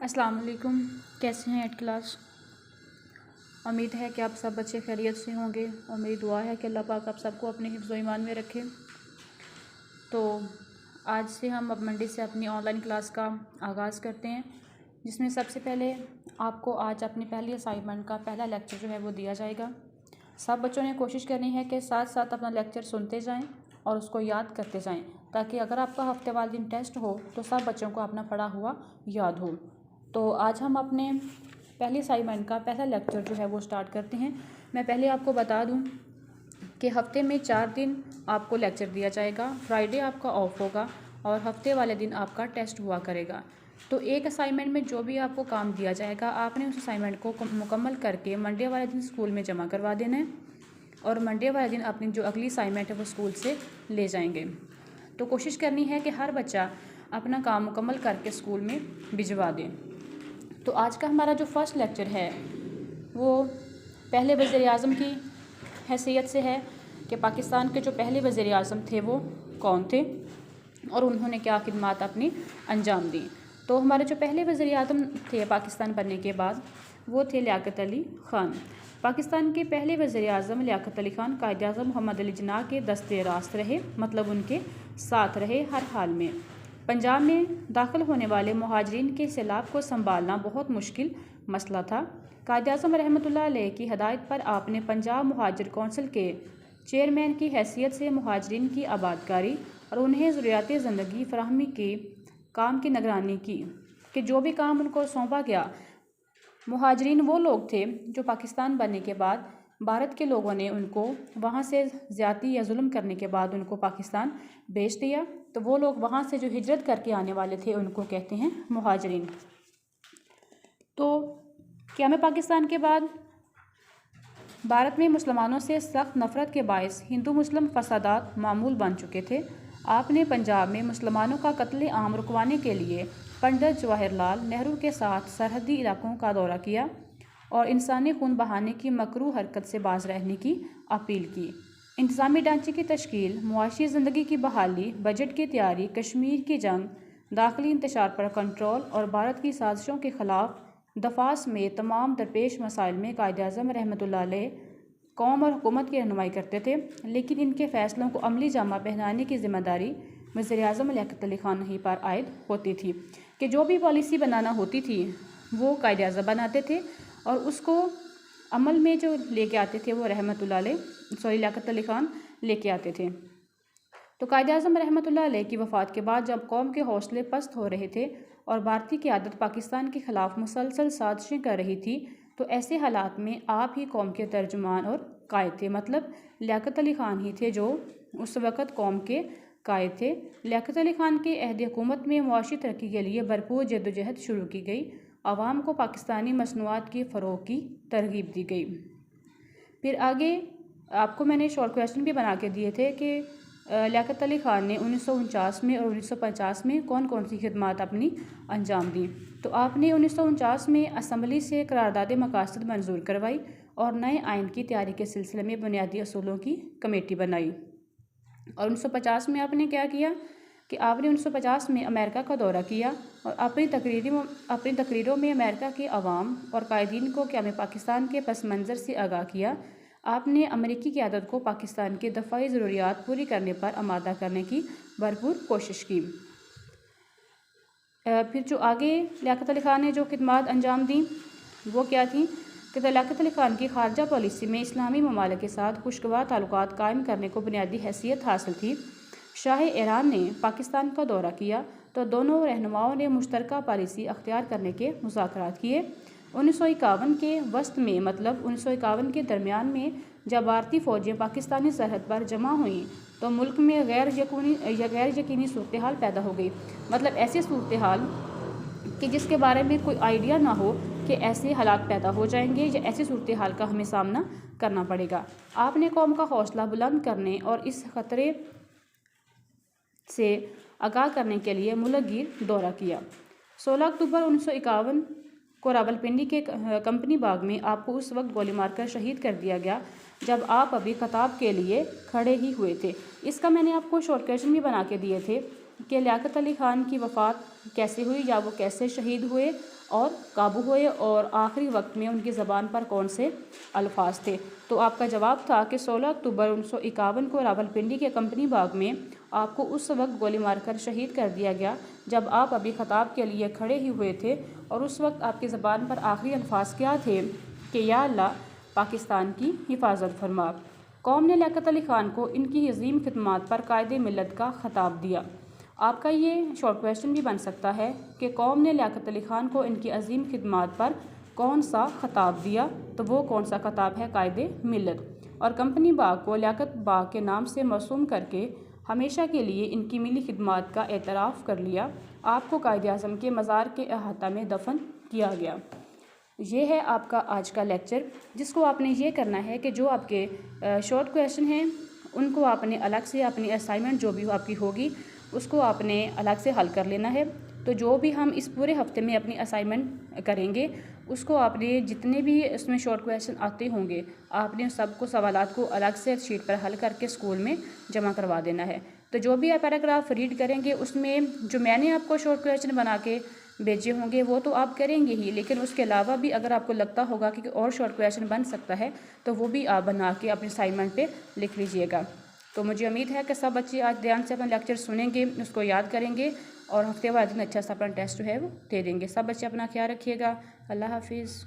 अस्सलाम वालेकुम। कैसे हैं 8th क्लास। उम्मीद है कि आप सब बच्चे खैरियत से होंगे और मेरी दुआ है कि अल्लाह पाक आप सबको अपने हिफ्ज़ व ईमान में रखे। तो आज से हम अब मंडे से अपनी ऑनलाइन क्लास का आगाज़ करते हैं, जिसमें सबसे पहले आपको आज अपनी पहली असाइनमेंट का पहला लेक्चर जो है वो दिया जाएगा। सब बच्चों ने कोशिश करनी है कि साथ साथ अपना लेक्चर सुनते जाएं और उसको याद करते जाएं, ताकि अगर आपका हफ्ते वाले दिन टेस्ट हो तो सब बच्चों को अपना पढ़ा हुआ याद हो। तो आज हम अपने पहली असाइनमेंट का पहला लेक्चर जो है वो स्टार्ट करते हैं। मैं पहले आपको बता दूं कि हफ्ते में 4 दिन आपको लेक्चर दिया जाएगा। फ्राइडे आपका ऑफ होगा और हफ्ते वाले दिन आपका टेस्ट हुआ करेगा। तो एक असाइनमेंट में जो भी आपको काम दिया जाएगा, आपने उस असाइनमेंट को मुकम्मल करके मंडे वाले दिन स्कूल में जमा करवा देना है और मंडे वाले दिन अपनी जो अगली असाइनमेंट है वो स्कूल से ले जाएंगे। तो कोशिश करनी है कि हर बच्चा अपना काम मुकम्मल करके स्कूल में भिजवा दें। तो आज का हमारा जो फर्स्ट लेक्चर है वो पहले वज़ीर-ए-आज़म की हैसियत से है कि पाकिस्तान के जो पहले वज़ीर-ए-आज़म थे वो कौन थे और उन्होंने क्या खिदमात अपनी अंजाम दी। तो हमारे जो पहले वज़ीर-ए-आज़म थे पाकिस्तान बनने के बाद वो थे लियाकत अली ख़ान। पाकिस्तान के पहले वज़ीर-ए-आज़म लियाकत अली ख़ान कायद-ए-आज़म मोहम्मद अली जिन्ना के दस्ते रास्त रहे, मतलब उनके साथ रहे हर हाल में। पंजाब में दाखिल होने वाले मुहाजिरीन के सैलाब को संभालना बहुत मुश्किल मसला था। कायद-ए-आज़म रहमतुल्लाह अलैह की हदायत पर आपने पंजाब मुहाजिर कौंसिल के चेयरमैन की हैसियत से मुहाजिरीन की आबादकारी और उन्हें ज़रूरियात ज़िंदगी फराहमी के काम की निगरानी की कि जो भी काम उनको सौंपा गया। मुहाजिरीन वो लोग थे जो पाकिस्तान बनने के बाद भारत के लोगों ने उनको वहाँ से ज़्यादती या जुल्म करने के बाद उनको पाकिस्तान भेज दिया। तो वो लोग वहाँ से जो हिजरत करके आने वाले थे उनको कहते हैं मुहाजिरीन। तो क़याम पाकिस्तान के बाद भारत में मुसलमानों से सख्त नफ़रत के बायस हिंदू मुस्लिम फसादात मामूल बन चुके थे। आपने पंजाब में मुसलमानों का कत्ले आम रुकवाने के लिए पंडित जवाहरलाल नेहरू के साथ सरहदी इलाकों का दौरा किया और इंसानी खून बहाने की मकरूह हरकत से बाज रहने की अपील की। इंतज़ामी ढांचे की तश्कील, मुआशी ज़िंदगी की बहाली, बजट की तैयारी, कश्मीर की जंग, दाखिली इंतशार पर कंट्रोल और भारत की साजिशों के ख़िलाफ़ दफा समेत तमाम दरपेश मसाइल में कायद-ए-आज़म रहमतुल्लाह अलैह कौम और हुकूमत की रहनुमाई करते थे, लेकिन इनके फ़ैसलों को अमली जामा पहनाने की ज़िम्मेदारी वज़ीर-ए-आज़म लियाकत अली ख़ान ही पर आयद होती थी कि जो भी पॉलिसी बनाना होती थी वो कायद-ए-आज़म बनाते थे और उसको अमल में जो लेके आते थे वो लियाकत अली ख़ान लेके आते थे। तो कायद-ए-आज़म रहमतुल्लाह अलैह की वफ़ात के बाद जब कौम के हौसले पस्त हो रहे थे और भारतीय क़यादत पाकिस्तान के ख़िलाफ़ मुसलसल साजिशें कर रही थी, तो ऐसे हालात में आप ही कौम के तर्जुमान और कायद थे, मतलब लियाकत अली ख़ान ही थे जो उस वक़्त कौम के कायद थे। लियाकत अली ख़ान के अहद हुकूमत में मुआशी तरक्की के लिए भरपूर जद्दोजहद शुरू की गई। आवाम को पाकिस्तानी मसनूआत के फ़रोग़ की तरग़ीब दी गई। फिर आगे आपको मैंने शॉर्ट क्वेश्चन भी बना के दिए थे कि लियाकत अली ख़ान ने 1949 में और 1950 में कौन कौन सी खिदमात अपनी अंजाम दी। तो आपने 1949 में असम्बली से करारदाद मकासद मंजूर करवाई और नए आइन की तैयारी के सिलसिले में बुनियादी असूलों की कमेटी बनाई। और 1950 में आपने क्या किया कि आपने 1950 में अमेरिका का दौरा किया और अपनी तकरीरों में अमेरिका के अवाम और कायदीन को क़याम पाकिस्तान के पस मंज़र से आगाह किया। आपने अमेरिकी क़यादत को पाकिस्तान के दफ़ाई ज़रूरियात पूरी करने पर आमादा करने की भरपूर कोशिश की। फिर जो आगे लियाकत अली ख़ान ने जो खिदमात अंजाम दी वो क्या थी कि लियाकत अली ख़ान की खारजा पॉलिसी में इस्लामी ममालिक के साथ खुशगवार ताल्लुकात कायम करने को बुनियादी हैसियत हासिल थी। शाह ईरान ने पाकिस्तान का दौरा किया तो दोनों रहनुमाओं ने मुश्तरका पॉलिसी अख्तियार करने के मुज़ाकरात किए। 1951 के वस्त में, मतलब 1951 के दरमियान में जब भारतीय फ़ौजें पाकिस्तानी सरहद पर जमा हुईं तो मुल्क में गैर यकीनी सूरत हाल पैदा हो गई, मतलब ऐसी सूरत हाल कि जिसके बारे में कोई आइडिया ना हो कि ऐसे हालात पैदा हो जाएंगे या ऐसी सूरत हाल का हमें सामना करना पड़ेगा। आपने कौम का हौसला बुलंद करने और इस ख़तरे से आगाह करने के लिए मुल्क गिर दौरा किया। 16 अक्टूबर 1951 को रावलपिंडी के कंपनी बाग में आपको उस वक्त गोली मारकर शहीद कर दिया गया जब आप अभी खिताब के लिए खड़े ही हुए थे। इसका मैंने आपको शॉर्ट क्वेश्चन भी बना के दिए थे कि लियाकत अली ख़ान की वफ़ात कैसे हुई, या वो कैसे शहीद हुए और काबू हुए, और आखिरी वक्त में उनकी ज़बान पर कौन से अल्फाज थे। तो आपका जवाब था कि 16 अक्टूबर 1951 को रावलपिंडी के कंपनी बाग में आपको उस वक्त गोली मारकर शहीद कर दिया गया जब आप अभी ख़ताब के लिए खड़े ही हुए थे, और उस वक्त आपकी ज़बान पर आखिरी अल्फाज क्या थे कि या अल्लाह पाकिस्तान की हिफाजत फरमा। कौम ने लियाकत अली ख़ान को इनकी अज़ीम खिदमात पर कायदे मिलत का ख़ताब दिया। आपका ये शॉर्ट क्वेश्चन भी बन सकता है कि कौम ने लियाकत अली ख़ान को इनकी अज़ीम खिदमात पर कौन सा ख़ताब दिया, तो वो कौन सा ख़ताब है, कायदे मिलत। और कंपनी बाग को लियाकत बाग के नाम से मौसूम करके हमेशा के लिए इनकी मिली खिदमात का एतराफ़ कर लिया। आपको कायदे आज़म के मज़ार के अहाता में दफन किया गया। ये है आपका आज का लेक्चर, जिसको आपने ये करना है कि जो आपके शॉर्ट क्वेश्चन हैं उनको आपने अलग से अपनी असाइनमेंट जो भी आपकी होगी उसको आपने अलग से हल कर लेना है। तो जो भी हम इस पूरे हफ्ते में अपनी असाइनमेंट करेंगे उसको आपने जितने भी उसमें शॉर्ट क्वेश्चन आते होंगे आपने सबको सवालात को अलग से शीट पर हल करके स्कूल में जमा करवा देना है। तो जो भी आप पैराग्राफ रीड करेंगे उसमें जो मैंने आपको शॉर्ट क्वेश्चन बना के भेजे होंगे वो तो आप करेंगे ही, लेकिन उसके अलावा भी अगर आपको लगता होगा कि और शॉर्ट क्वेश्चन बन सकता है तो वो भी आप बना के अपने असाइनमेंट पे लिख लीजिएगा। तो मुझे उम्मीद है कि सब बच्चे आज ध्यान से अपना लेक्चर सुनेंगे, उसको याद करेंगे और हफ्ते बाद दिन अच्छा सा अपना टेस्ट जो है वो दे देंगे। सब बच्चे अपना ख्याल रखिएगा। अल्लाह हाफिज़।